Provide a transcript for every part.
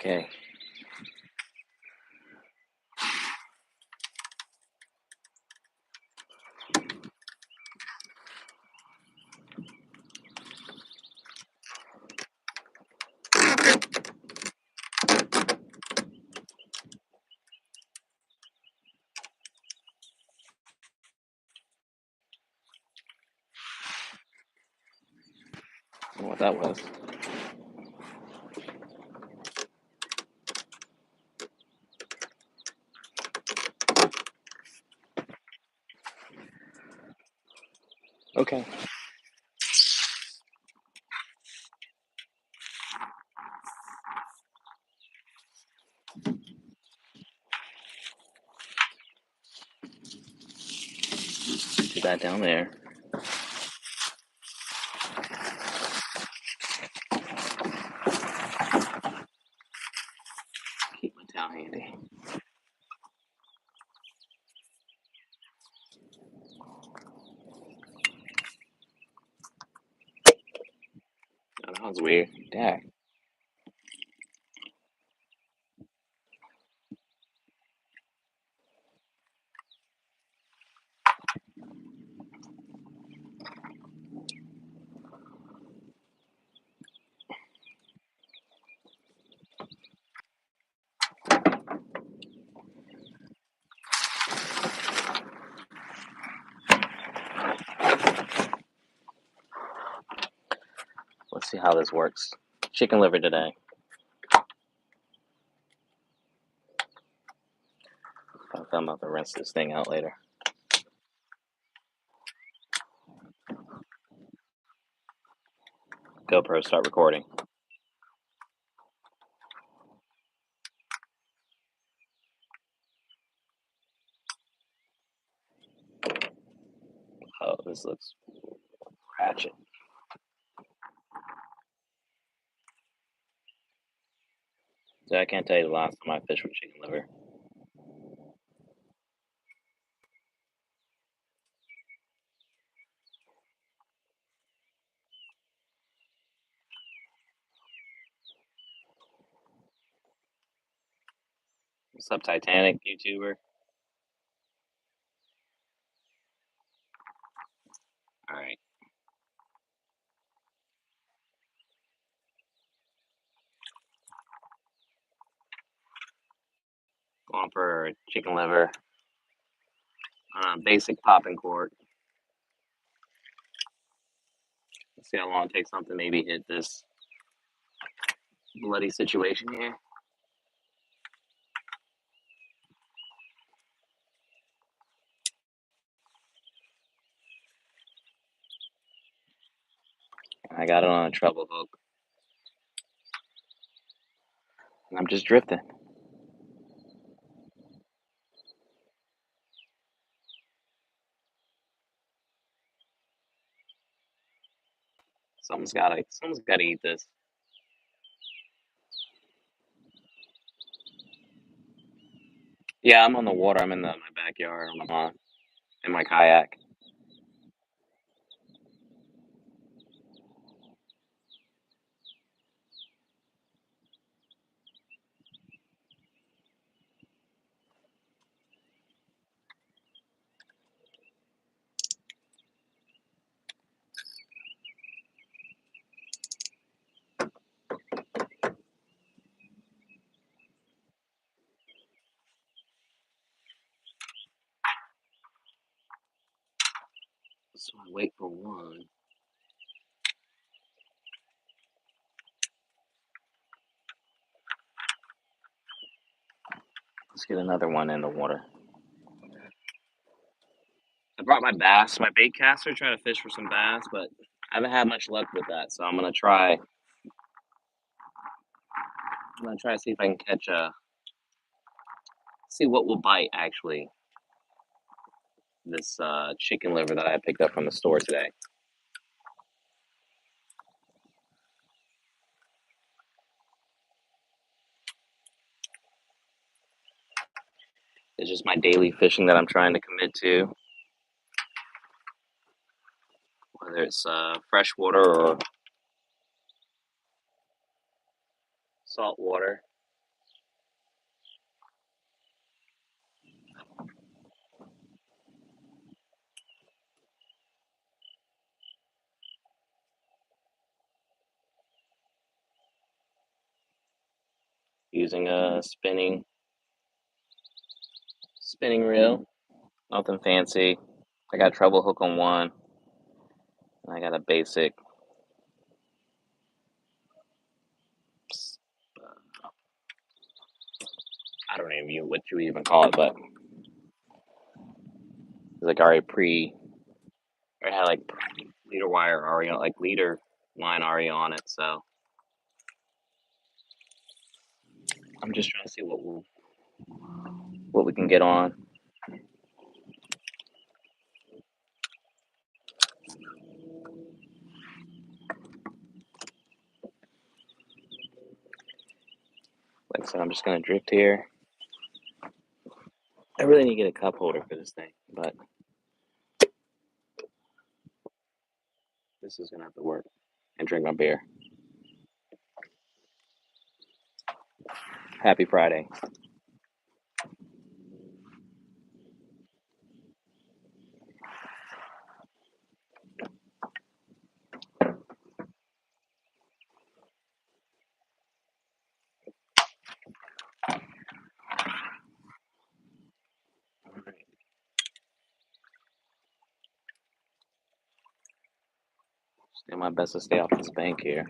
Okay. I don't know what that was. Okay. Put that down there. Keep my towel handy. Oh, that was weird. Dang. Let's see how this works. Chicken liver today. I'm about to rinse this thing out later. GoPro, start recording. Oh, this looks ratchet. So I can't tell you the last time I fished with chicken liver. What's up, Titanic YouTuber? All right. Going for chicken liver. Basic popping cork. Let's see how long it takes something to maybe hit this bloody situation here. I got it on a treble hook. And I'm just drifting. Someone's gotta eat this. Yeah, I'm on the water. I'm in my backyard in my kayak. So I wait for one. Let's get another one in the water. I brought my bass, my bait caster, trying to fish for some bass, but I haven't had much luck with that. So I'm gonna try. I'm gonna try to see if I can catch see what will bite actually. This chicken liver that I picked up from the store today. It's just my daily fishing that I'm trying to commit to, whether it's freshwater or salt water. using a spinning reel. Nothing fancy. I got a treble hook on one, and I got a basic. I don't even know what you even call it, but it's like already it had like leader wire already, like leader line already on it. So I'm just trying to see what we can get on. Like I said, I'm just gonna drift here. I really need to get a cup holder for this thing, but this is gonna have to work. And drink my beer. Happy Friday. Doing my best to stay off this bank here.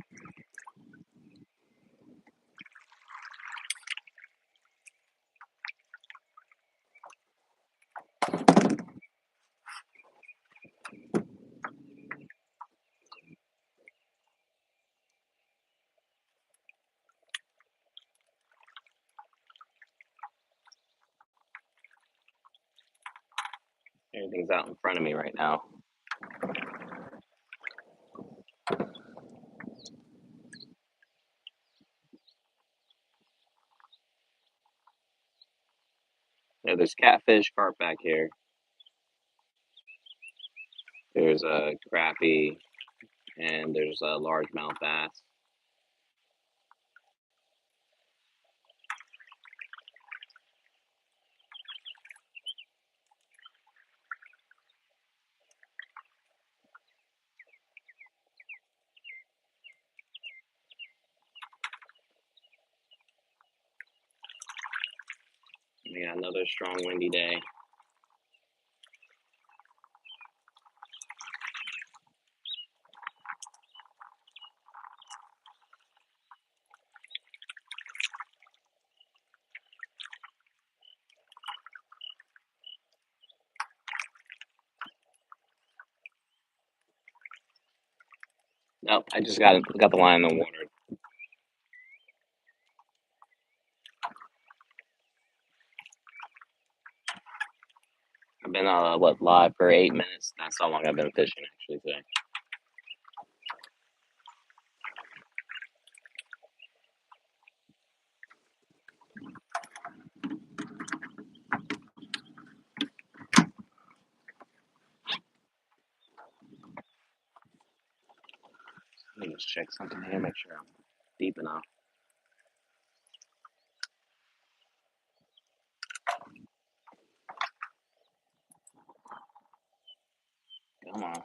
Everything's out in front of me right now. Yeah, there's catfish, carp back here. There's a crappie, and there's a largemouth bass. We got another strong windy day. Nope, I just got the line in the water. I've been live for 8 minutes. That's how long I've been fishing actually today. Let me just check something here, make sure I'm deep enough. Come on.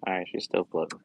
All right, she's still floating.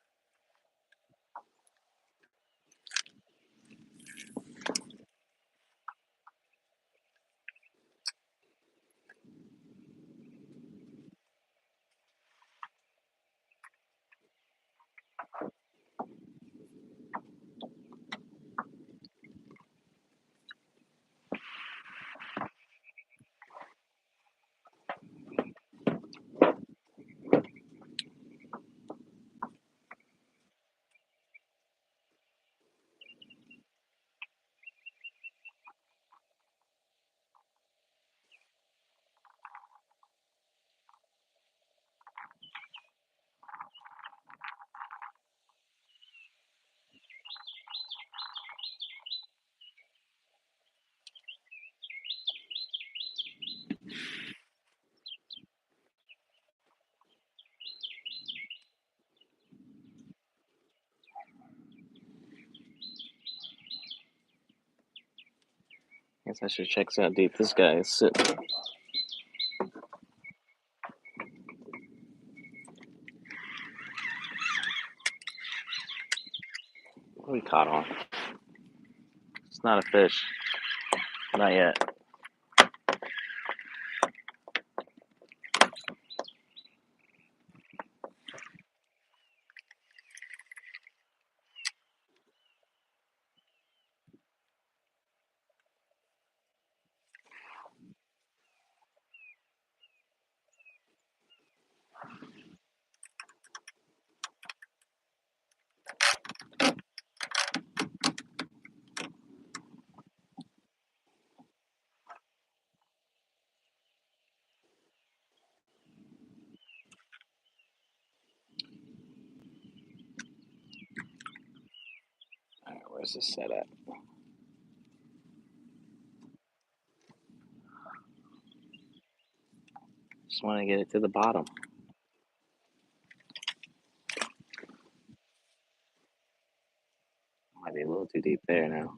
Guess I should check how deep this guy is sitting. What we caught on? It's not a fish. Not yet. All right, where's this set at? Just want to get it to the bottom. Might be a little too deep there now.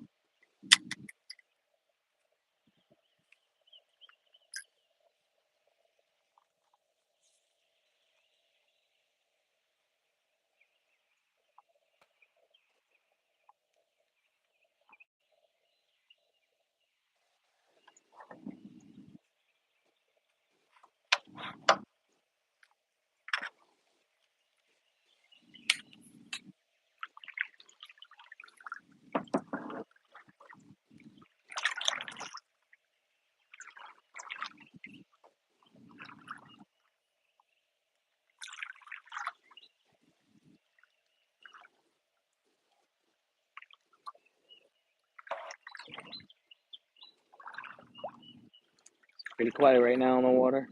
Pretty quiet right now in the water.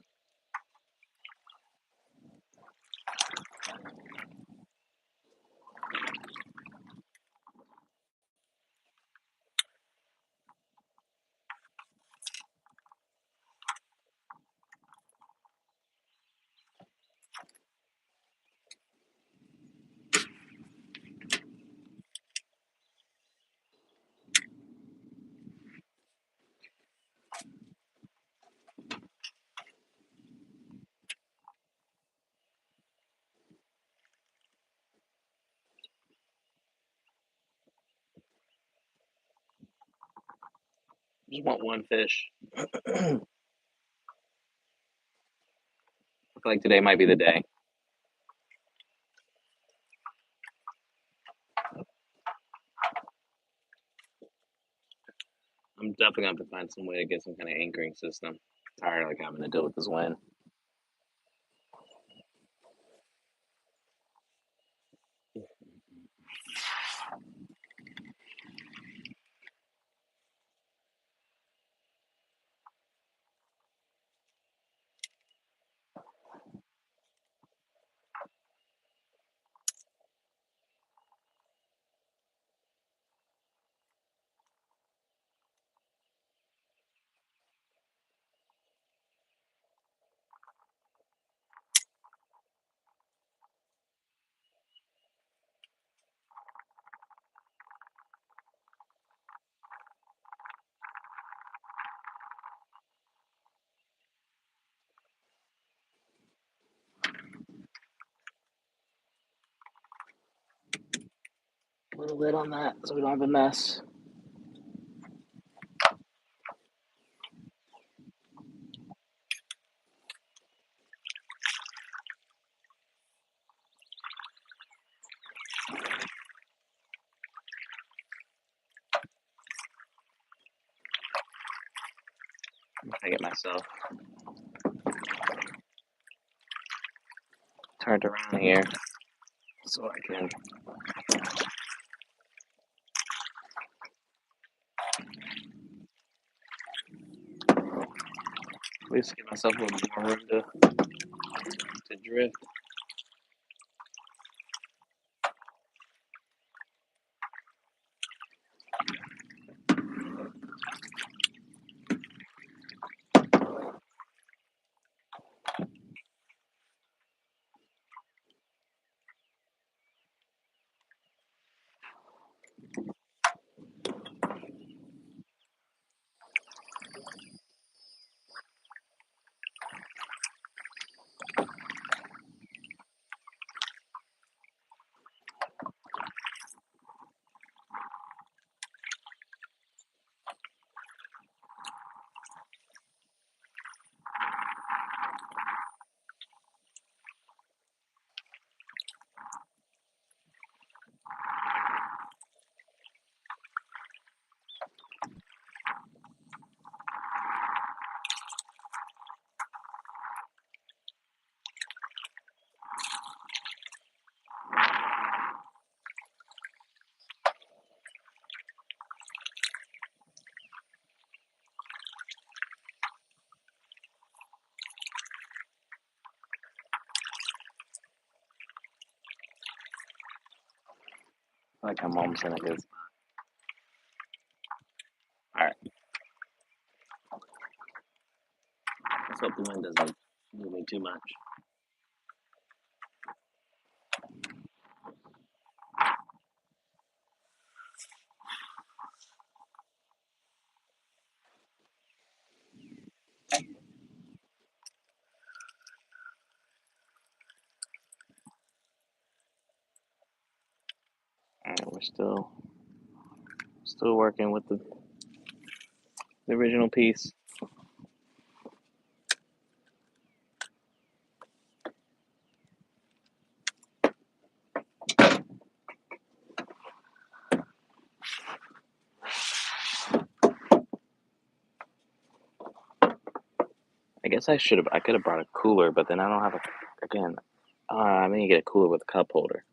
Just want one fish. I feel like today might be the day. I'm definitely gonna have to find some way to get some kind of anchoring system. Tired of like having to deal with this wind. Put a lid on that so we don't have a mess. I get myself turned around here so I can at least give myself a little bit more room to drift. like my mom's in a good spot. All right. Let's hope the wind doesn't move me too much. All right, we're still working with the original piece. I guess I could have brought a cooler, but then I don't have again. I'm gonna get a cooler with a cup holder.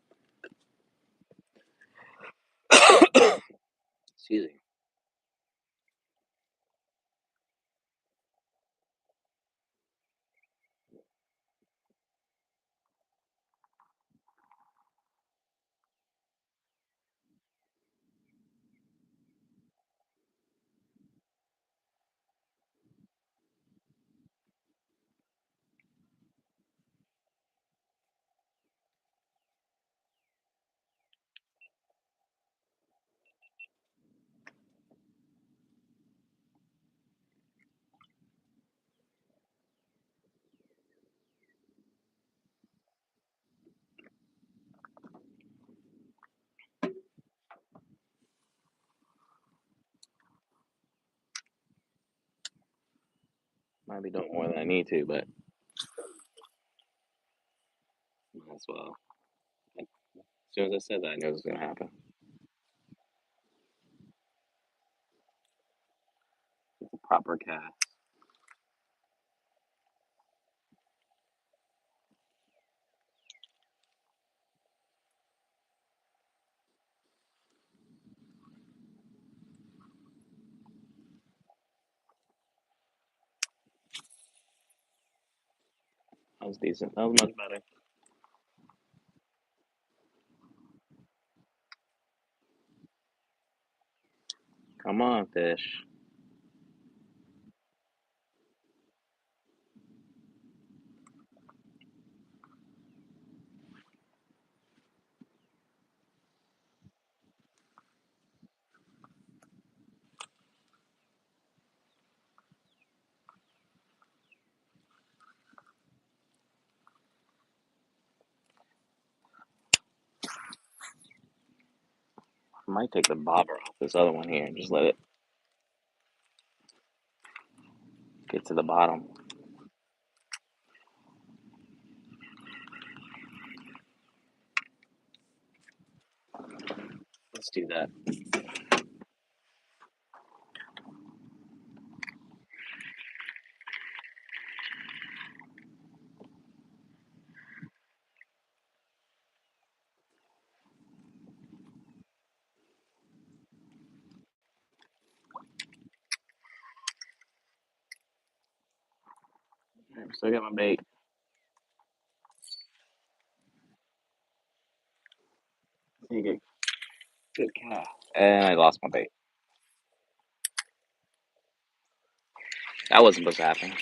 Excuse me. Might be doing more than I need to, but might as well. As soon as I said that, I knew it was gonna happen. It's a proper cast. That was decent. That was much better. Come on, fish. I might take the bobber off this other one here and just let it get to the bottom. Let's do that. Still got my bait. You get good cast. And I lost my bait. That wasn't supposed to happen.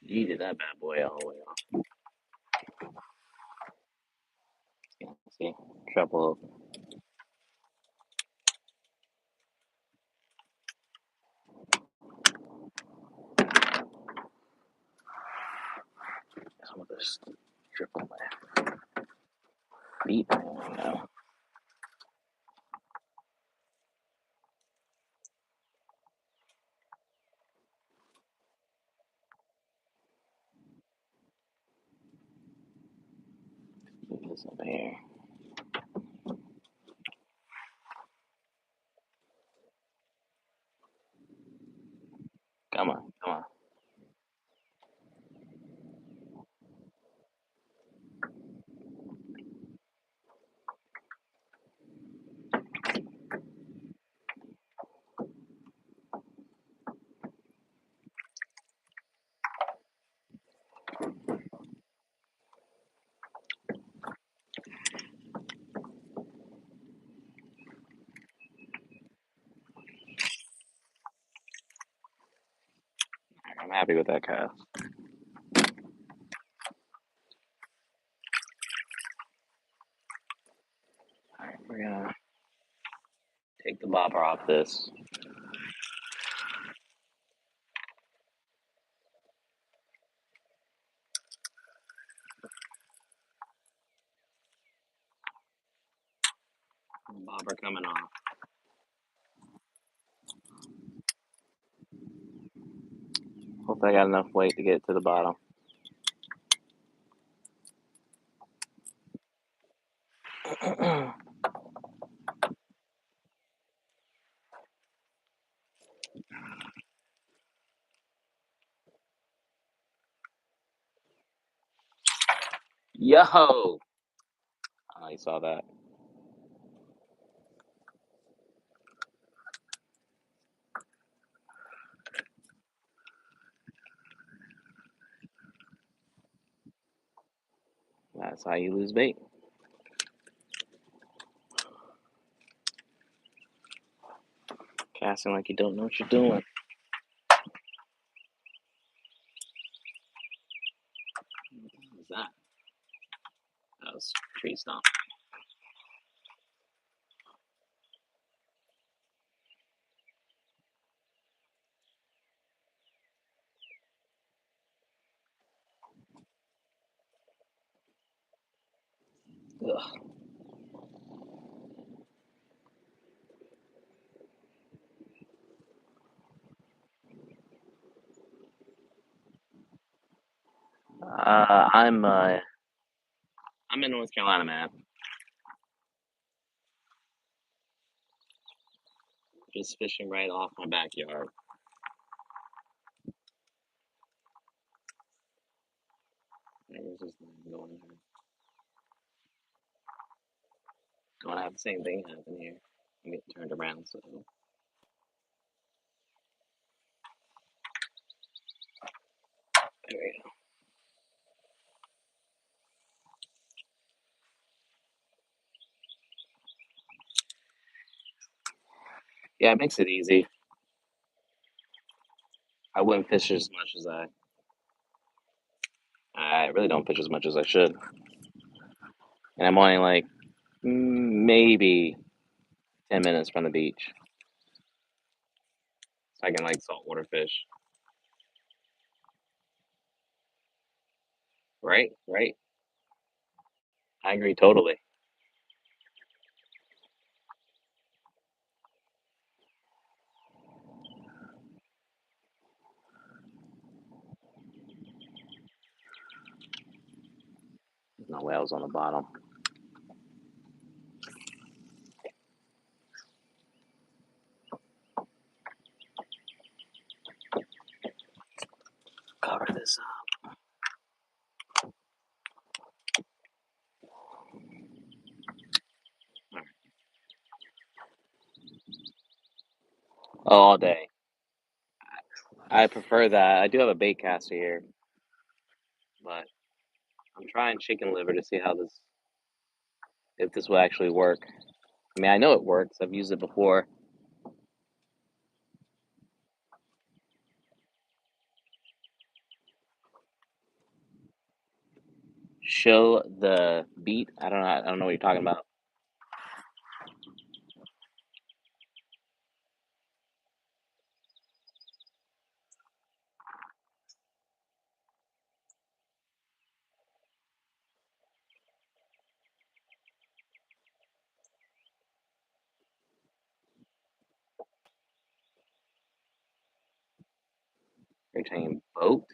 Yeeted that bad boy all the way off. Yeah, see? Trouble. Some of this drip on my feet. No. Get this up here. Come on, come on. I'm happy with that cast. All right, we're gonna take the bobber off this. Bobber coming off. Hopefully I got enough weight to get to the bottom. Yo! Oh, you saw that. That's how you lose bait. Casting like you don't know what you're doing. What was that? That was tree stump. Ugh. I'm in North Carolina, man. Just fishing right off my backyard. There's this line going here. Don't have the same thing happen here. I get turned around, so there we go. Yeah, it makes it easy. I wouldn't fish as much as I really don't fish as much as I should, and I'm only like maybe 10 minutes from the beach, so I can like saltwater fish. Right, right. I agree totally. There's no whales on the bottom. Cover this up. All day. I prefer that. I do have a bait caster here, but I'm trying chicken liver to see how this, if this will actually work. I mean, I know it works. I've used it before. Show the beat. I don't know. I don't know what you're talking about. You're saying boat?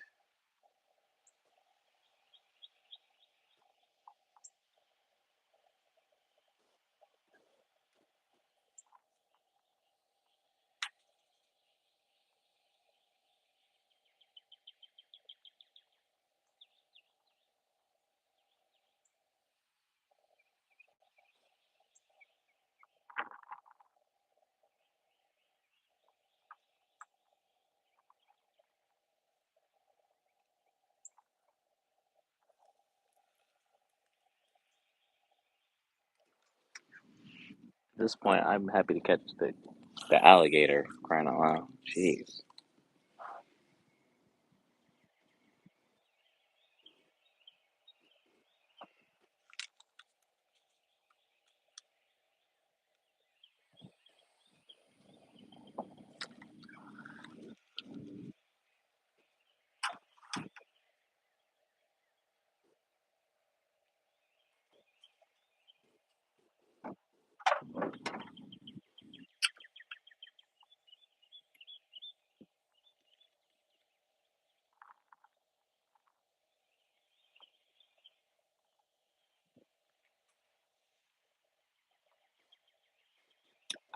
At this point, I'm happy to catch the alligator. Crying out loud. Jeez.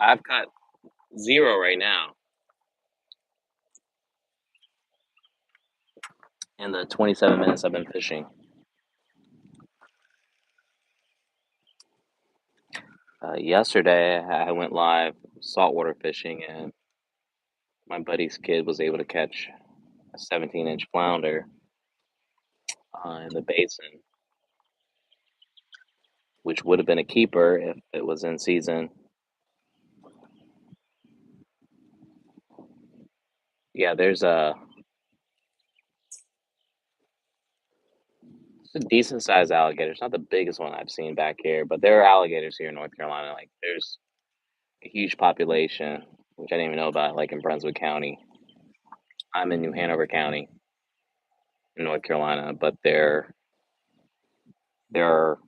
I've got 0 right now in the 27 minutes I've been fishing. Yesterday, I went live saltwater fishing, and my buddy's kid was able to catch a 17-inch flounder in the basin, which would have been a keeper if it was in season. Yeah, it's a decent sized alligator. It's not the biggest one I've seen back here, but there are alligators here in North Carolina. Like there's a huge population, which I didn't even know about, like in Brunswick County. I'm in New Hanover County in North Carolina, but there are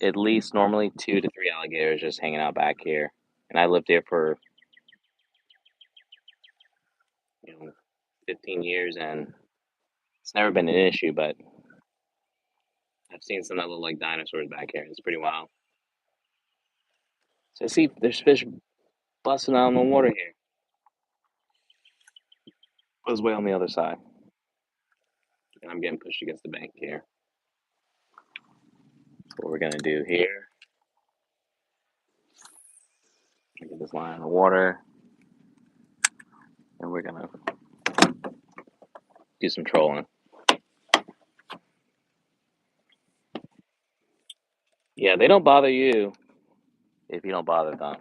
at least normally 2 to 3 alligators just hanging out back here. And I lived here for 15 years, and it's never been an issue. But I've seen some that look like dinosaurs back here. It's pretty wild. So I see there's fish busting out in the water here. It was way on the other side, and I'm getting pushed against the bank here. So what we're gonna do here, get this line in the water, and we're gonna do some trolling. Yeah, they don't bother you if you don't bother them.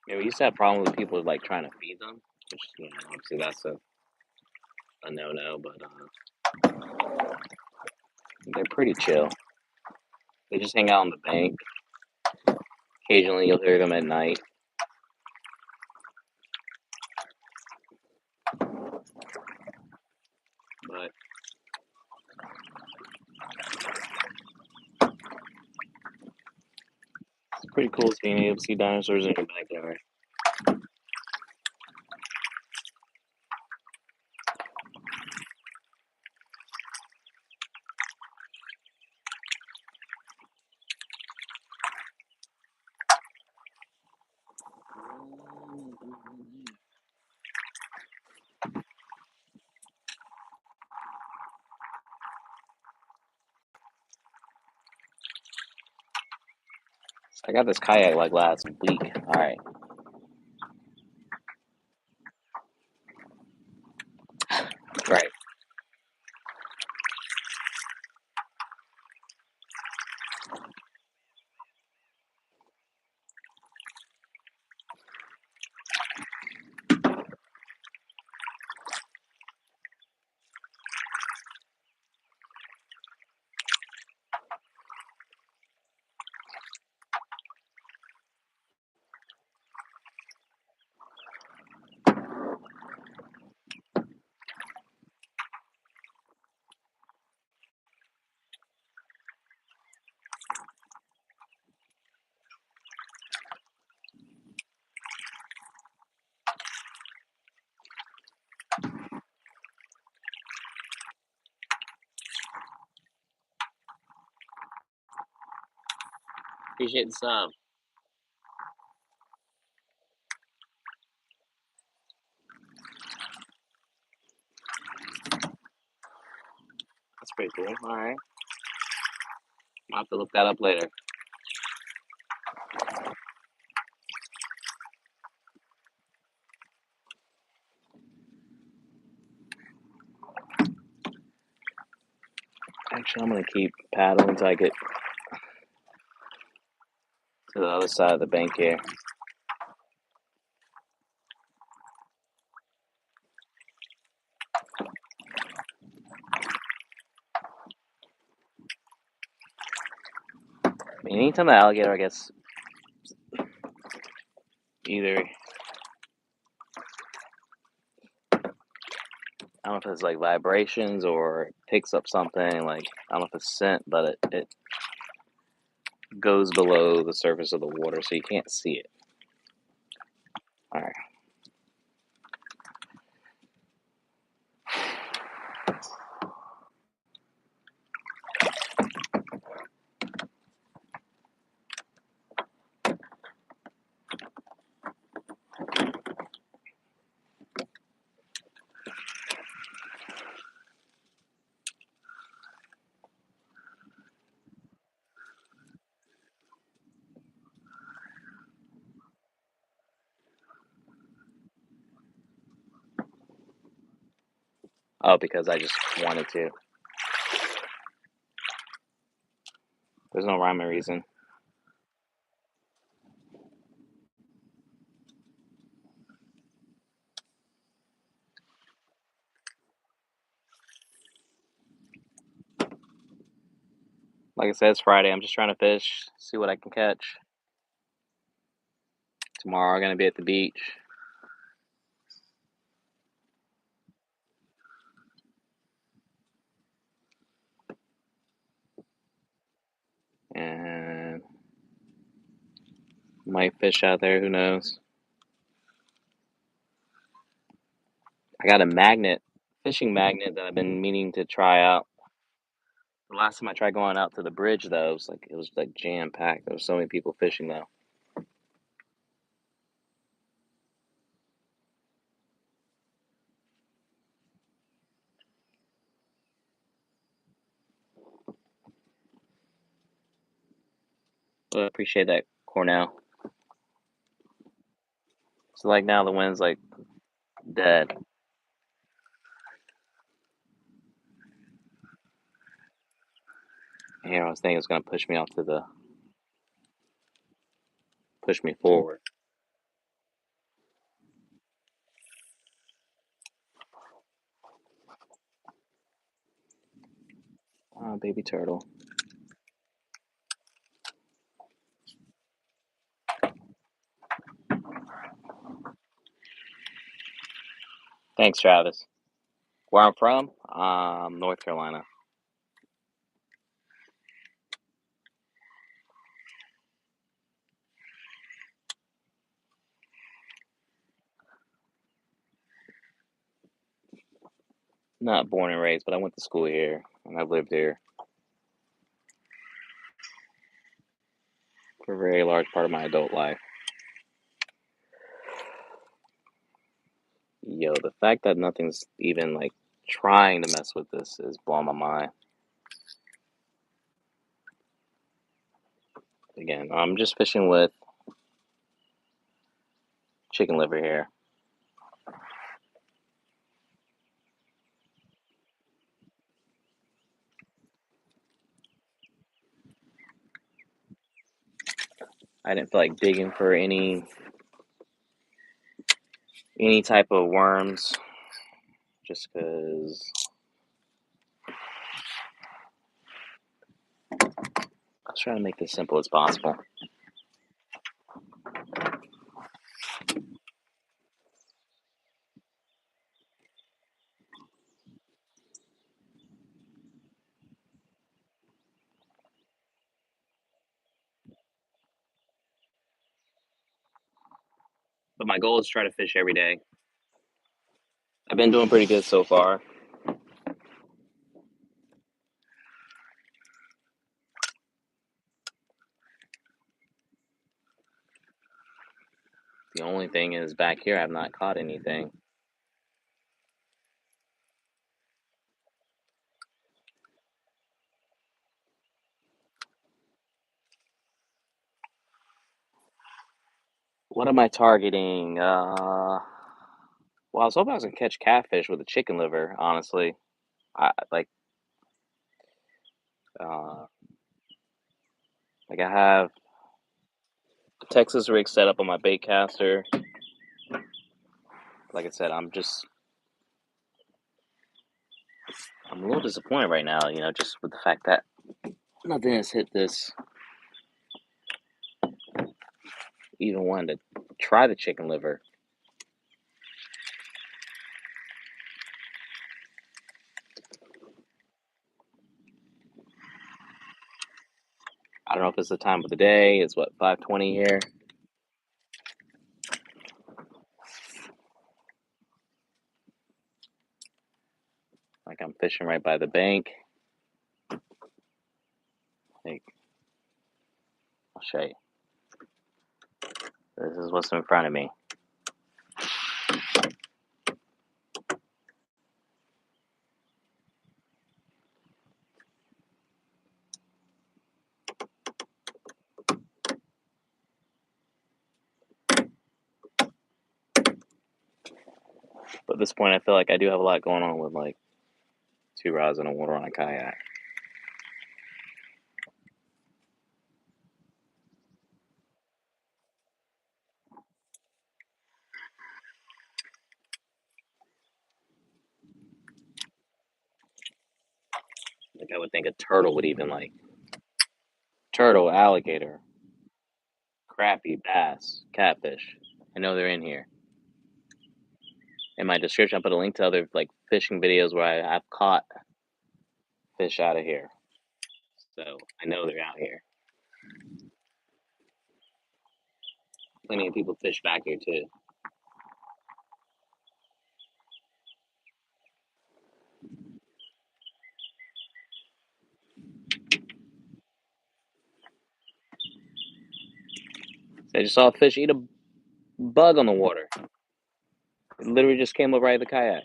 We used to have problems with people like trying to feed them, which obviously that's a no-no. But they're pretty chill. They just hang out on the bank. Occasionally, you'll hear them at night. But it's pretty cool being able to see dinosaurs in your backyard. So I got this kayak like last week. All right. Right. Appreciate the sub. That's pretty cool. All right. I'll have to look that up later. Actually, I'm going to keep paddling until I get to the other side of the bank here. Anytime the alligator, I guess, either, I don't know if it's like vibrations or picks up something, like, I don't know if it's scent, but it goes below the surface of the water, so you can't see it. All right. Oh, because I just wanted to. There's no rhyme or reason. Like I said, it's Friday. I'm just trying to fish, see what I can catch. Tomorrow I'm gonna be at the beach. And might fish out there, who knows? I got a fishing magnet that I've been meaning to try out. The last time I tried going out to the bridge though, it was like jam packed. There was so many people fishing though. But I appreciate that, Cornell. So like now the wind's like dead. Here I was thinking it's gonna push me forward. Oh, baby turtle. Thanks, Travis. Where I'm from, North Carolina. Not born and raised, but I went to school here and I've lived here for a very large part of my adult life. Yo, the fact that nothing's even like trying to mess with this is blowing my mind. Again, I'm just fishing with chicken liver here. I didn't feel like digging for any type of worms, just because I was trying to make this simple as possible. But my goal is to try to fish every day. I've been doing pretty good so far. The only thing is back here I've not caught anything. What am I targeting? Well, I was hoping I was gonna catch catfish with a chicken liver, honestly. I like uh I have a Texas rig set up on my bait caster. Like I said, I'm a little disappointed right now, just with the fact that nothing has hit this. Even wanted to try the chicken liver. I don't know if it's the time of the day. It's what, 5:20 here. Like I'm fishing right by the bank. Like, I'll show you. This is what's in front of me. But at this point, I feel like I do have a lot going on with like 2 rods in the water on a kayak. Like I would think a turtle would even like turtle, alligator, crappie, bass, catfish. I know they're in here. In my description, I'll put a link to other like fishing videos where I've caught fish out of here. So I know they're out here. Plenty of people fish back here too. So I just saw a fish eat a bug on the water. It literally just came up right at the kayak.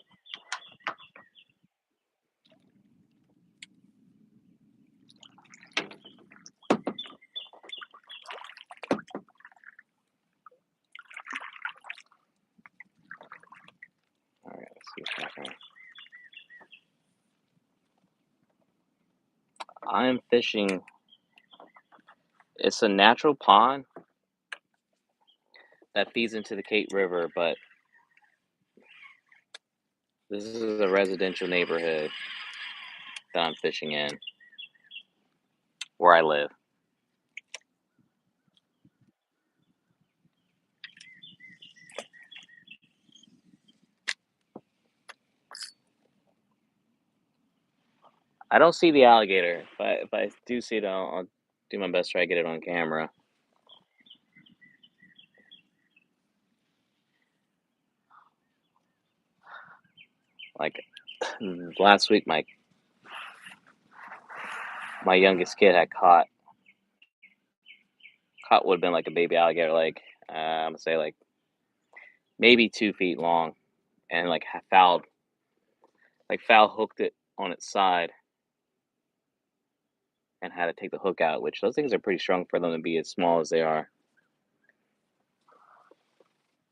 All right, let's see what's happening. I'm fishing. It's a natural pond that feeds into the Cape River, but this is a residential neighborhood that I'm fishing in where I live. I don't see the alligator. If I do see it, I'll do my best to try to get it on camera. Like last week, my youngest kid had caught would have been like a baby alligator, like I'm gonna say like maybe 2 feet long, and like foul hooked it on its side and had to take the hook out. Which those things are pretty strong for them to be as small as they are.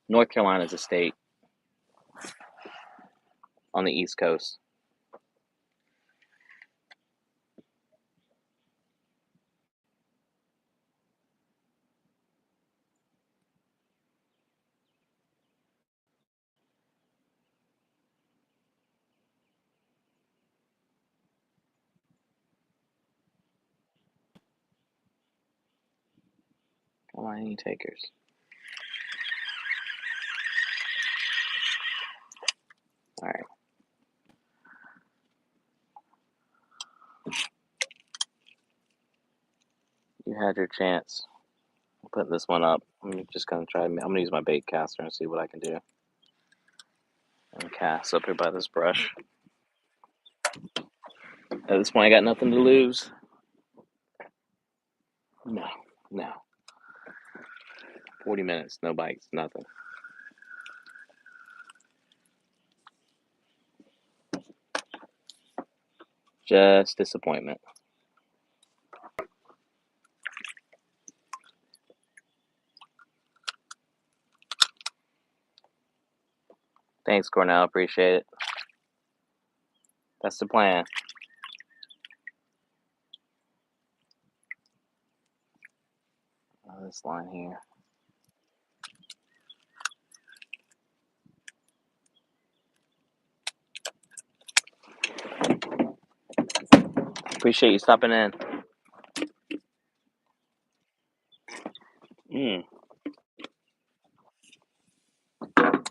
North Carolina is a state on the East Coast. Come on, any takers? All right. You had your chance. I'm putting this one up. I'm just gonna try. I'm gonna use my bait caster and see what I can do. And cast up here by this brush. At this point, I got nothing to lose. No, no. 40 minutes, no bites, nothing. Just disappointment. Thanks, Cornell. Appreciate it. That's the plan. This line here. Appreciate you stopping in.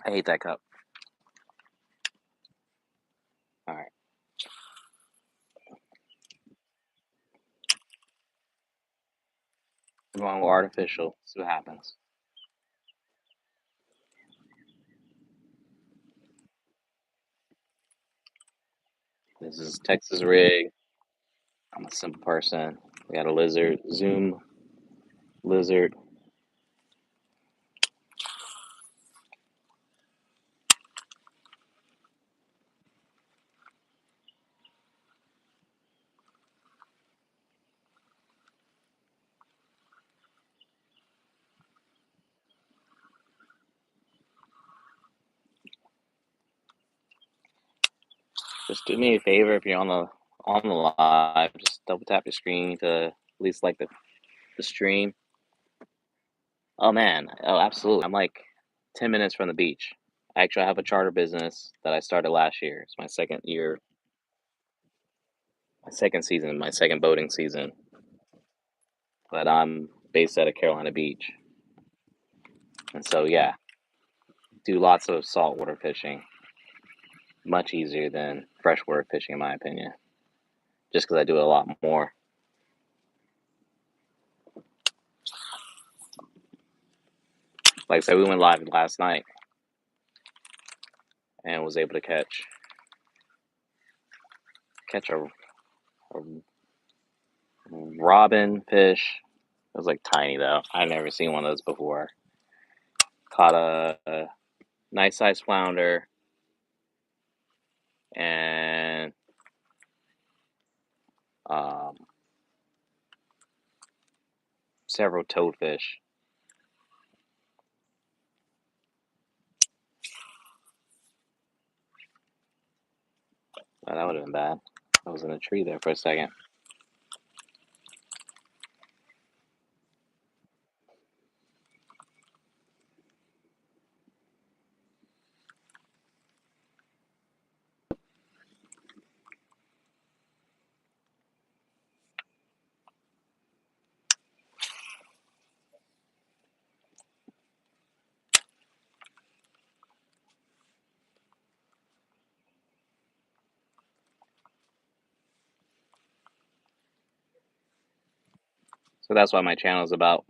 I hate that cup. All right. I'm going with artificial. See what happens. This is Texas rig. I'm a simple person. We got a lizard, zoom lizard. Just do me a favor if you're on the live, just double tap your screen to at least like the stream. Oh man, oh absolutely. I'm like 10 minutes from the beach. Actually, I have a charter business that I started last year. It's my second year, my second season, my second boating season. But I'm based out of Carolina Beach. And so yeah, do lots of saltwater fishing. Much easier than freshwater fishing in my opinion. Just because I do it a lot more. Like I said, we went live last night and was able to catch a robin fish. It was like tiny though. I've never seen one of those before. Caught a nice sized flounder and um, several toadfish. Oh, that would have been bad. I was in a tree there for a second. So that's why my channel is about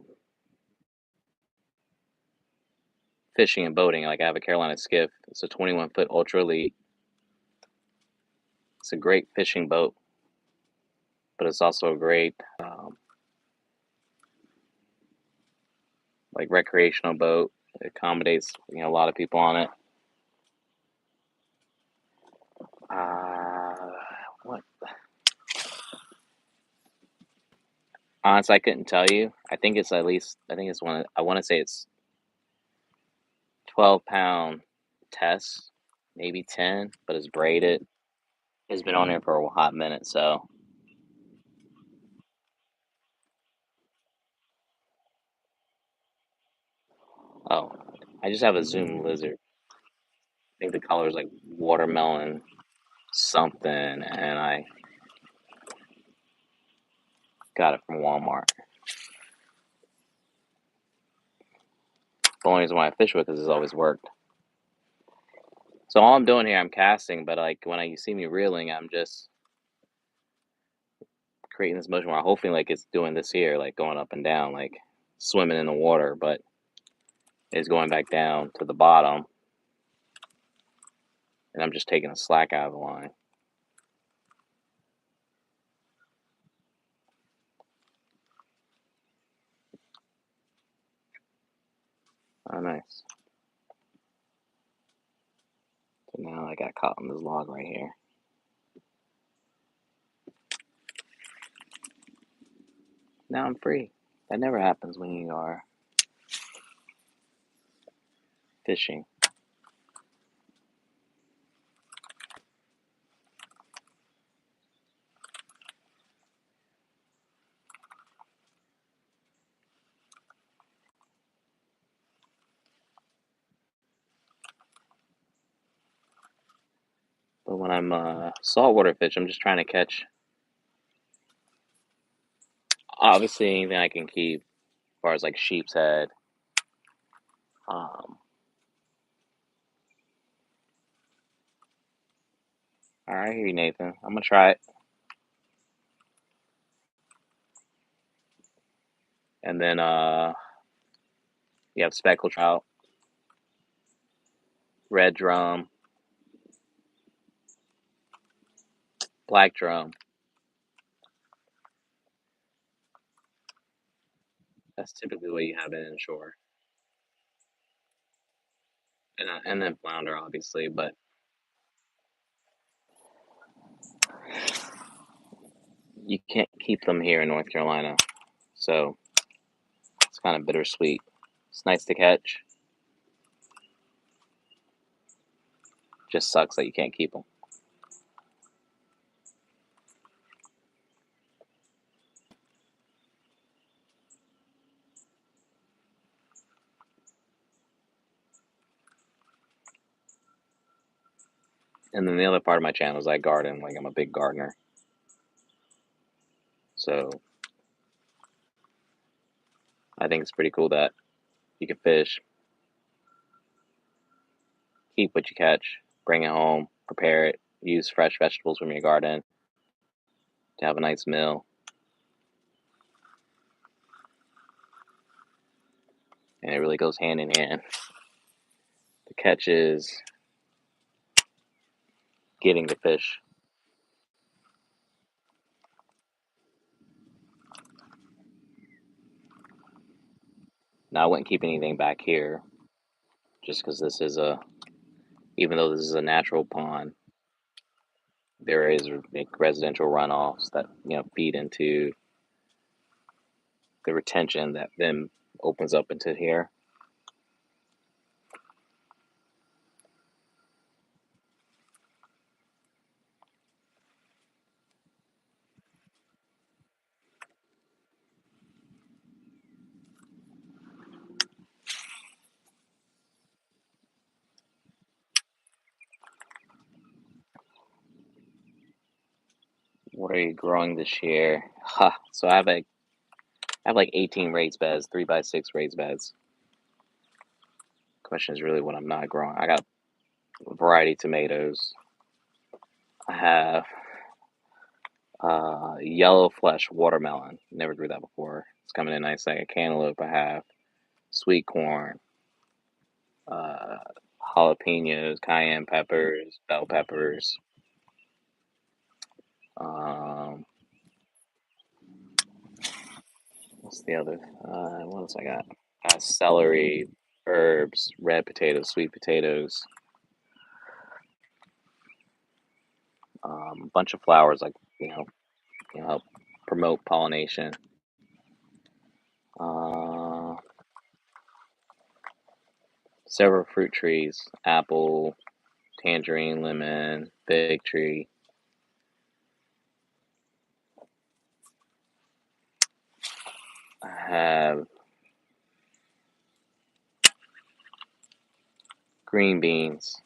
fishing and boating. Like I have a Carolina skiff. It's a 21-foot ultra elite. It's a great fishing boat, but it's also a great like recreational boat. It accommodates a lot of people on it. Uh, what? Honestly, I couldn't tell you. I think it's at least. I think it's one. I want to say it's 12-pound test, maybe 10, but it's braided. It's been on there for a hot minute, so oh, I just have a Zoom lizard. I think the color is like watermelon something, and I got it from Walmart. The only reason why I fish with is it's always worked. So all I'm doing here, I'm casting, but like when you see me reeling, I'm just creating this motion where I'm hoping like it's doing this here, like going up and down, like swimming in the water, but it's going back down to the bottom, and I'm just taking the slack out of the line. Oh, nice. So now I got caught on this log right here. Now I'm free. That never happens when you are fishing. But when I'm saltwater fish, I'm just trying to catch, obviously, anything I can keep, as far as like sheep's head. All right, here, Nathan. I'm gonna try it. And then you have speckled trout, red drum, black drum. That's typically what you have in inshore. And then flounder, obviously, but you can't keep them here in North Carolina, so it's kind of bittersweet. It's nice to catch. Just sucks that you can't keep them. And then the other part of my channel is I garden. Like I'm a big gardener, so I think it's pretty cool that you can fish, keep what you catch, bring it home, prepare it, use fresh vegetables from your garden to have a nice meal, and it really goes hand in hand. The catch is getting the fish. Now I wouldn't keep anything back here just because even though this is a natural pond, there is like residential runoffs that feed into the retention that then opens up into here. What are you growing this year? So I have like 18 raised beds, 3x6 raised beds. Question is really what I'm not growing. I got a variety of tomatoes. I have yellow flesh watermelon. Never grew that before. It's coming in nice. Like a cantaloupe. I have sweet corn, uh, jalapenos, cayenne peppers, bell peppers. Um, what's the other? What else I got? Celery, herbs, red potatoes, sweet potatoes, a bunch of flowers like help promote pollination. Uh, Several fruit trees: apple, tangerine, lemon, fig tree. I have green beans,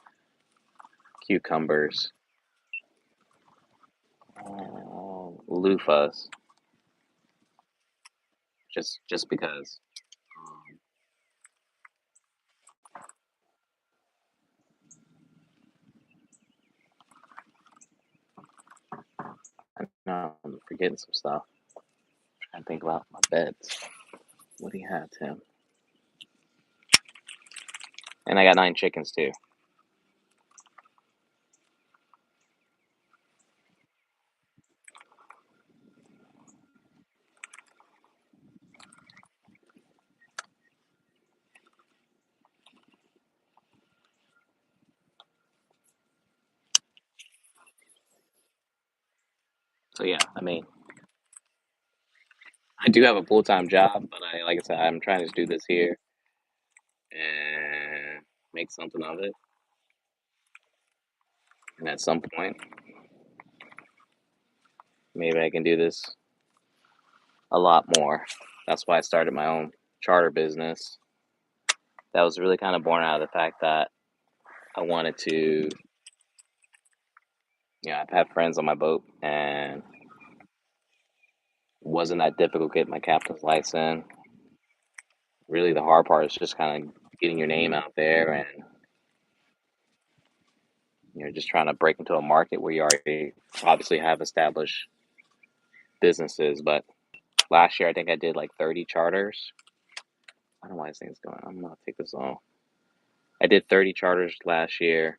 cucumbers, loofahs, just because. I know I'm forgetting some stuff. Trying to think about my beds. What do you have, Tim? And I got 9 chickens too. So yeah, I mean, I do have a full-time job, but like I said, I'm trying to just do this here and make something of it. And at some point, maybe I can do this a lot more. That's why I started my own charter business. That was really kind of born out of the fact that I wanted to, I've had friends on my boat, and it wasn't that difficult getting my captain's license. Really, the hard part is just kind of getting your name out there and just trying to break into a market where you already obviously have established businesses. But last year, I think I did like 30 charters. I don't know why this thing's going. I'm gonna take this off. I did 30 charters last year,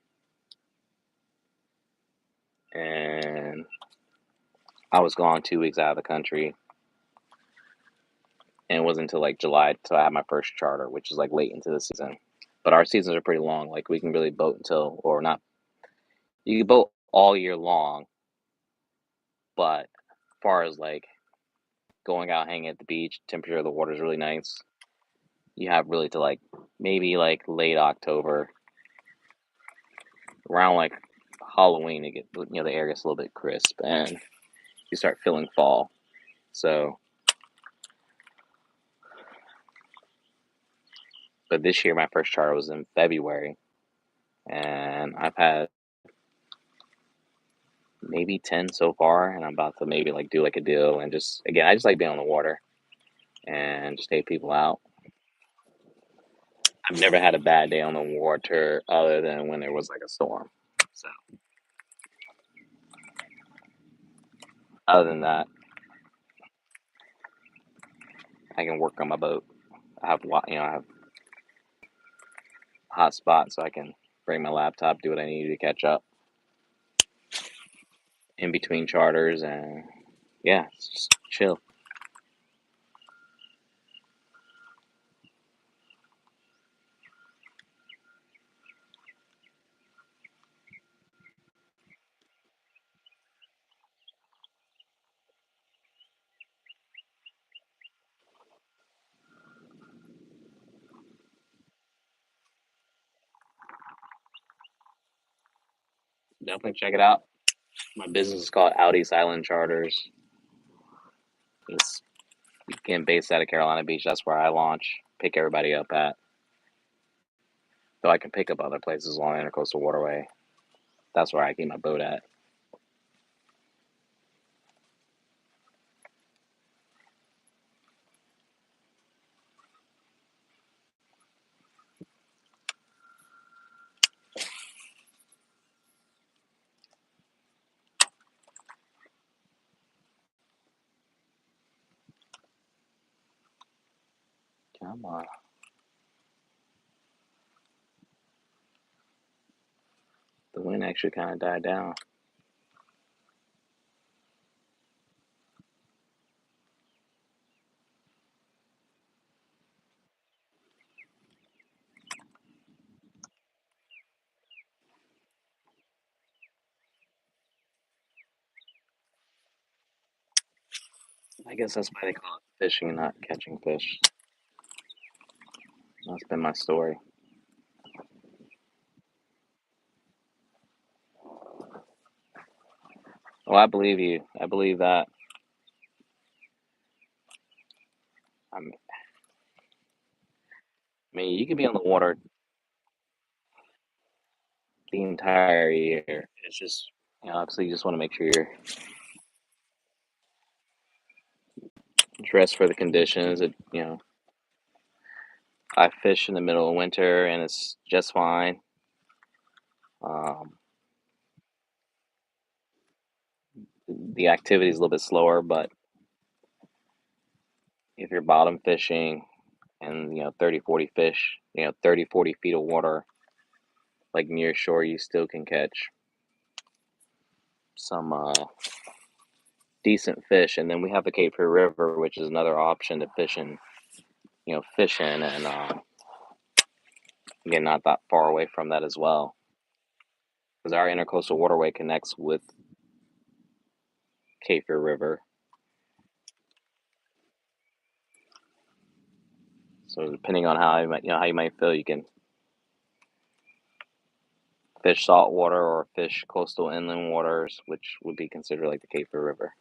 and I was gone 2 weeks out of the country, and it wasn't until like July till I had my first charter, which is like late into the season. But our seasons are pretty long. Like we can really boat until, or not. You can boat all year long, but as far as like going out hanging at the beach, temperature of the water is really nice. You have really to like maybe like late October, around like Halloween to get the air gets a little bit crisp and you start feeling fall. So, but this year my first charter was in February, and I've had maybe 10 so far, and I'm about to maybe like do like a deal and just again, I just like being on the water and just take people out. I've never had a bad day on the water other than when there was like a storm. So other than that, I can work on my boat. I have I have a hot spot so I can bring my laptop, do what I need to catch up in between charters, and yeah, it's just chill. Definitely check it out. My business is called Audie's Island Charters. It's again based out of Carolina Beach. That's where I launch, pick everybody up at. Though I can pick up other places along the Intercoastal Waterway. That's where I keep my boat at. Come on. The wind actually kind of died down. I guess that's why they call it fishing and not catching fish. That's been my story. Oh, I believe you. I believe that. I mean, you could be on the water the entire year. It's just, obviously, you just want to make sure you're dressed for the conditions. I fish in the middle of winter and it's just fine. Um, the activity is a little bit slower, but if you're bottom fishing and 30, 40 fish, 30, 40 feet of water, like near shore, you still can catch some decent fish. And then we have the Cape Fear River, which is another option to fish in, and again, not that far away from that as well, because our intercoastal waterway connects with Cape Fear River. So depending on how you might feel, you can fish saltwater or fish coastal inland waters, which would be considered like the Cape Fear River.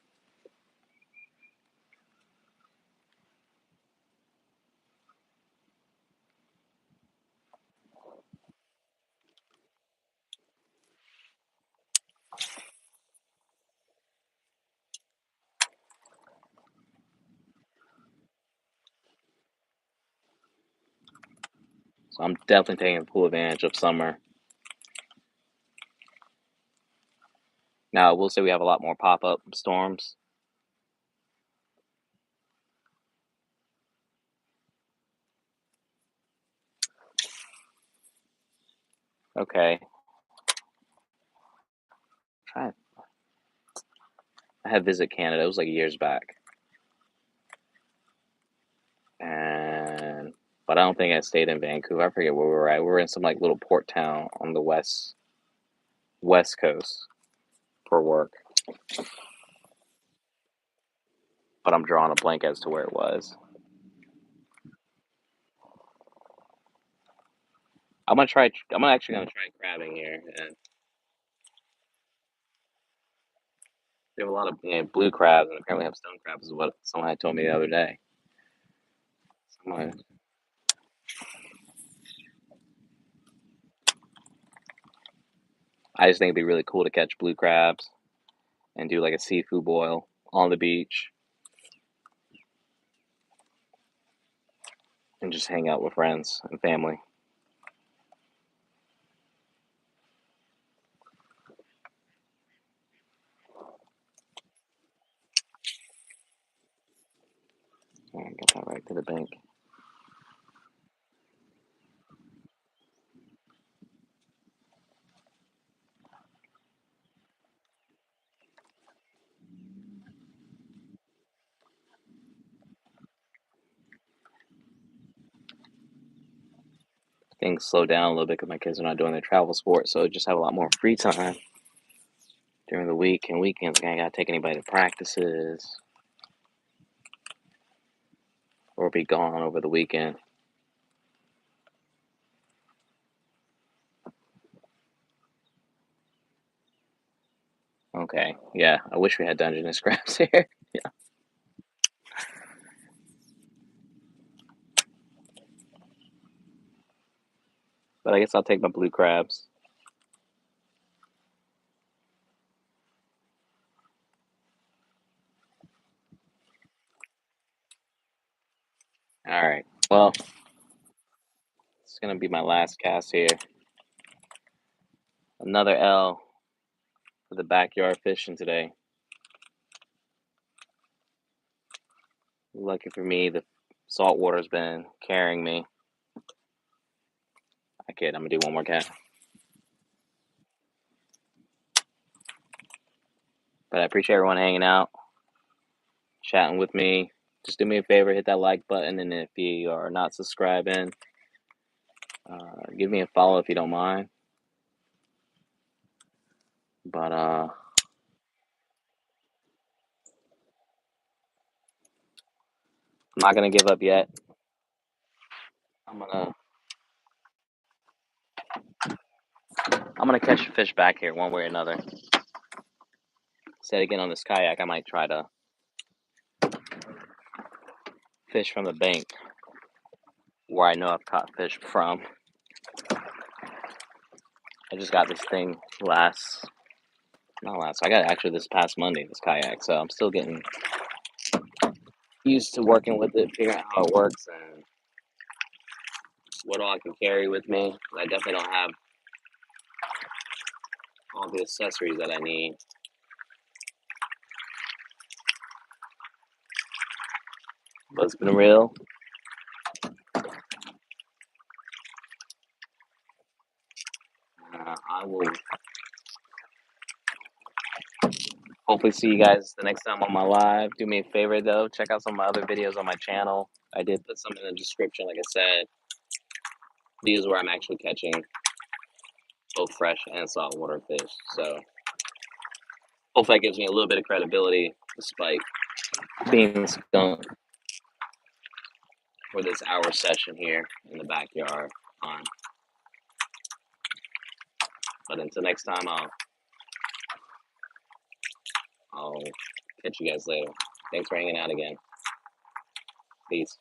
So I'm definitely taking full advantage of summer. Now, we'll say we have a lot more pop-up storms. Okay. I had visit Canada. It was like years back, and but I don't think I stayed in Vancouver. I forget where we were at. We were in some like little port town on the west coast for work, but I'm drawing a blank as to where it was. I'm gonna try. I'm actually gonna try crabbing here, and they have a lot of blue crabs, and apparently have stone crabs, is what someone had told me the other day. Someone, I just think it'd be really cool to catch blue crabs. and do like a seafood boil on the beach and just hang out with friends and family. I got that right to the bank. Things slow down a little bit because my kids are not doing their travel sports, so I just have a lot more free time during the week and weekends. I ain't gotta take anybody to practices or be gone over the weekend. Okay, yeah, I wish we had Dungeon and Scraps here. Yeah, but I guess I'll take my blue crabs. All right, well, it's gonna be my last cast here. Another L for the backyard fishing today. Lucky for me, the salt water's been carrying me. I kid, I'm gonna do one more cast. But I appreciate everyone hanging out, chatting with me. Just do me a favor, hit that like button, and if you are not subscribing, give me a follow if you don't mind. But I'm not gonna give up yet. I'm gonna catch a fish back here one way or another. Instead of getting on this kayak, I might try to fish from the bank where I know I've caught fish from. I just got this thing I got it actually this past Monday, this kayak. So I'm still getting used to working with it, figuring out how it works and what all I can carry with me. I definitely don't have all the accessories that I need. But it's been real. I will hopefully see you guys the next time on my live. Do me a favor though, check out some of my other videos on my channel. I did put some in the description, like I said. These are where I'm actually catching both fresh and saltwater fish. So hopefully that gives me a little bit of credibility despite being skunked for this hour session here in the backyard on. But until next time, I'll catch you guys later. Thanks for hanging out again. Peace.